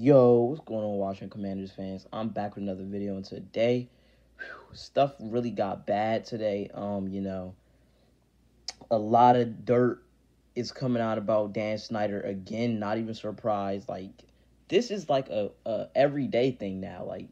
Yo, what's going on, Washington Commanders fans? I'm back with another video, and today, stuff really got bad today. A lot of dirt is coming out about Dan Snyder again. Not even surprised. Like, this is like a everyday thing now. Like,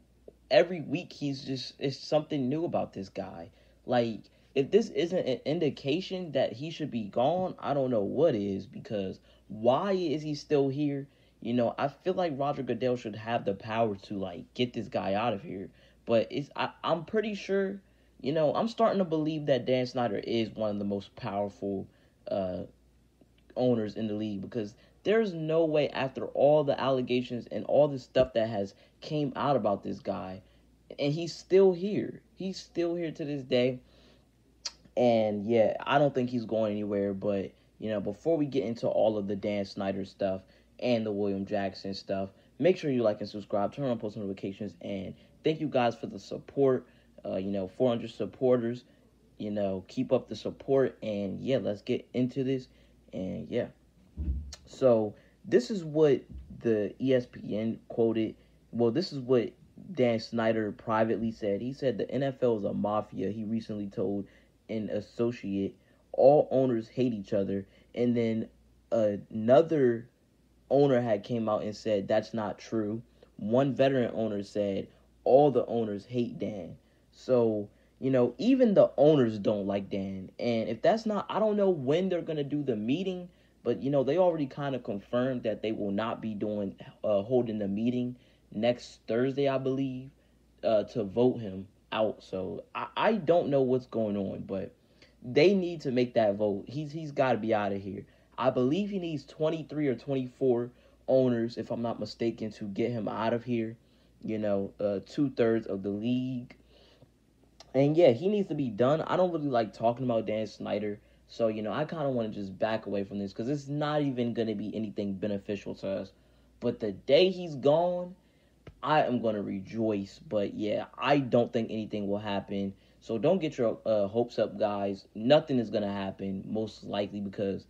every week it's something new about this guy. Like, if this isn't an indication that he should be gone, I don't know what is, because why is he still here? I feel like Roger Goodell should have the power to like get this guy out of here. But I'm pretty sure, I'm starting to believe that Dan Snyder is one of the most powerful uh owners in the league, because there's no way, after all the allegations and all the stuff that has came out about this guy, and he's still here. He's still here to this day. And yeah, I don't think he's going anywhere. But before we get into all of the Dan Snyder stuff and the William Jackson stuff, make sure you like and subscribe, turn on post notifications, and thank you guys for the support. 400 supporters. Keep up the support, and yeah, let's get into this. And yeah, so this is what the ESPN quoted. Well, this is what Dan Snyder privately said. He said the NFL is a mafia. He recently told an associate all owners hate each other. And then another owner had came out and said that's not true. One veteran owner said all the owners hate Dan. So, even the owners don't like Dan. And if that's not, I don't know when they're going to do the meeting, but, they already kind of confirmed that they will not be holding the meeting next Thursday, I believe, to vote him out. So I don't know what's going on, but they need to make that vote. He's got to be out of here. I believe he needs 23 or 24 owners, if I'm not mistaken, to get him out of here. 2/3 of the league. And yeah, he needs to be done. I don't really like talking about Dan Snyder. So, I kind of want to just back away from this, because it's not even going to be anything beneficial to us. But the day he's gone, I am going to rejoice. But yeah, I don't think anything will happen. So don't get your hopes up, guys. Nothing is going to happen, most likely, because,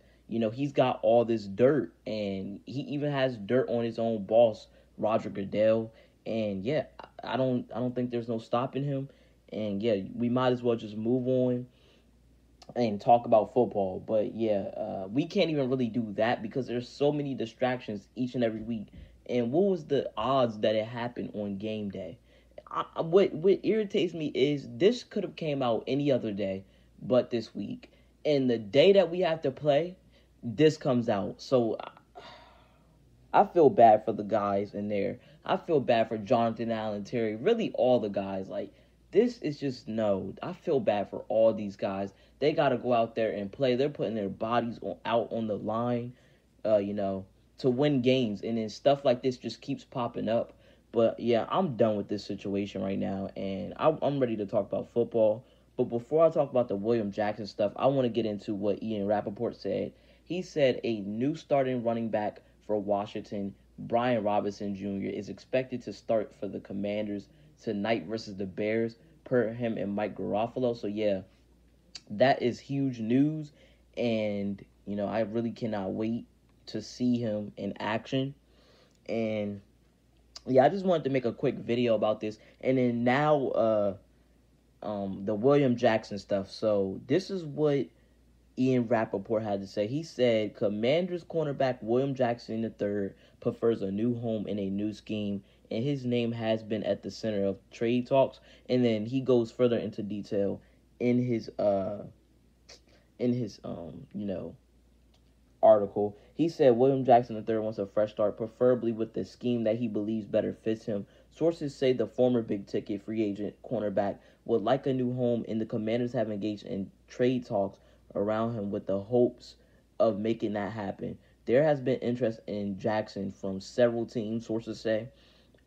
he's got all this dirt. And he even has dirt on his own boss, Roger Goodell. And yeah, I don't think there's no stopping him. And yeah, we might as well just move on and talk about football. But yeah, we can't even really do that, because there's so many distractions each and every week. And what was the odds that it happened on game day? What irritates me is this could have came out any other day but this week. And the day that we have to play, this comes out. So I feel bad for the guys in there. I feel bad for Jonathan Allen, Terry, really all the guys. Like, this is just, no. I feel bad for all these guys. They got to go out there and play. They're putting their bodies out on the line, to win games. And then stuff like this just keeps popping up. But yeah, I'm done with this situation right now. And I'm ready to talk about football. But before I talk about the William Jackson stuff, I want to get into what Ian Rappaport said. He said a new starting running back for Washington, Brian Robinson Jr., is expected to start for the Commanders tonight versus the Bears, per him and Mike Garofalo. So yeah, that is huge news, and I really cannot wait to see him in action. And yeah, I just wanted to make a quick video about this. And then now the William Jackson stuff. So this is what Ian Rappaport had to say. He said Commanders cornerback William Jackson III prefers a new home in a new scheme, and his name has been at the center of trade talks. And then he goes further into detail in his article. He said William Jackson III wants a fresh start, preferably with the scheme that he believes better fits him. Sources say the former big-ticket free agent cornerback would like a new home, and the Commanders have engaged in trade talks around him with the hopes of making that happen. There has been interest in Jackson from several teams, sources say,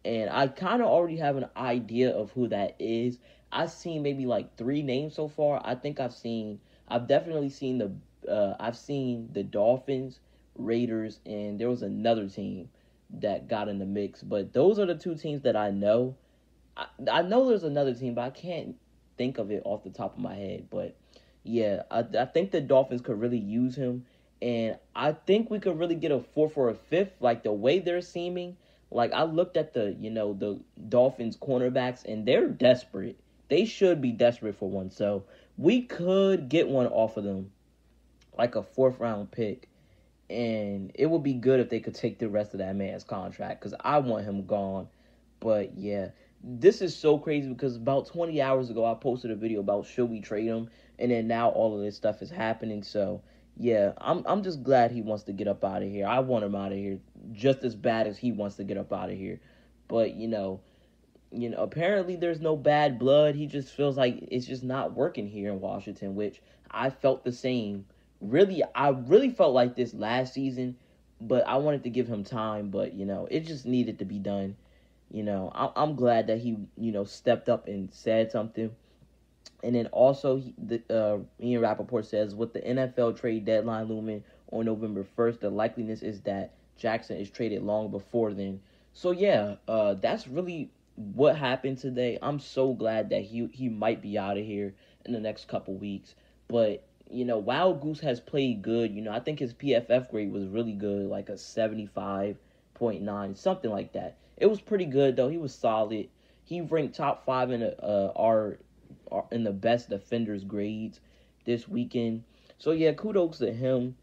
and I kind of already have an idea of who that is. I've seen maybe like 3 names so far. I think I've definitely seen I've seen the Dolphins, Raiders, and there was another team that got in the mix. But those are the 2 teams that I know. I know there's another team, but I can't think of it off the top of my head. But yeah, I think the Dolphins could really use him. And I think we could really get a 4th or a 5th, like the way they're seeming. Like I looked at the Dolphins cornerbacks and they're desperate. They should be desperate for one. So we could get one off of them, like a fourth round pick. And it would be good if they could take the rest of that man's contract because I want him gone. But yeah, this is so crazy because about 20 hours ago I posted a video about should we trade him, and then now all of this stuff is happening. So yeah, I'm just glad he wants to get up out of here. I want him out of here just as bad as he wants to get up out of here. But apparently there's no bad blood. He just feels like it's just not working here in Washington, which I felt the same. Really, I really felt like this last season, but I wanted to give him time. But it just needed to be done. I'm glad that he stepped up and said something. And then also, Ian Rappaport says, with the NFL trade deadline looming on November 1st, the likeliness is that Jackson is traded long before then. So yeah, that's really what happened today. I'm so glad that he might be out of here in the next couple weeks. But Wild Goose has played good. I think his PFF grade was really good, like a 75.9, something like that. It was pretty good though. He was solid. He ranked top 5 in our in the best defenders grades this weekend. So yeah, kudos to him.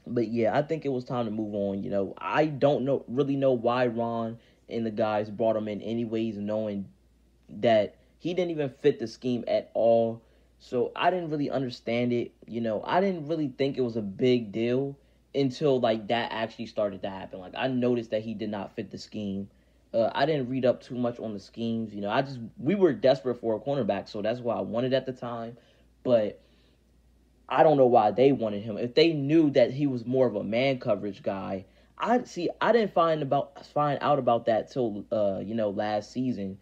But yeah, I think it was time to move on. I don't really know why Ron and the guys brought him in anyways, knowing that he didn't even fit the scheme at all. So I didn't really understand it. I didn't really think it was a big deal until like that actually started to happen. Like I noticed that he did not fit the scheme. I didn't read up too much on the schemes. We were desperate for a cornerback, so that's what I wanted at the time. But I don't know why they wanted him. If they knew that he was more of a man coverage guy, I didn't find out about that till last season,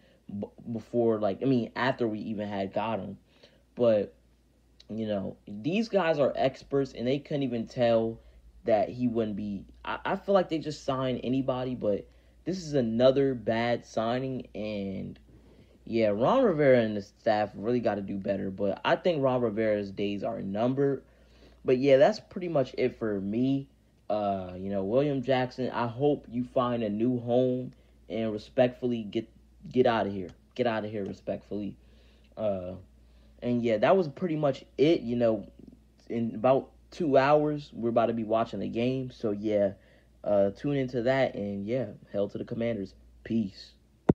before after we even had got him. But these guys are experts, and they couldn't even tell that he wouldn't be. I feel like they just signed anybody, but this is another bad signing, and yeah, Ron Rivera and the staff really got to do better. But I think Ron Rivera's days are numbered. But yeah, that's pretty much it for me. William Jackson, I hope you find a new home and respectfully get out of here. Get out of here respectfully. And yeah, that was pretty much it. In about 2 hours, we're about to be watching the game. So yeah, tune into that, and yeah, hell to the Commanders. Peace.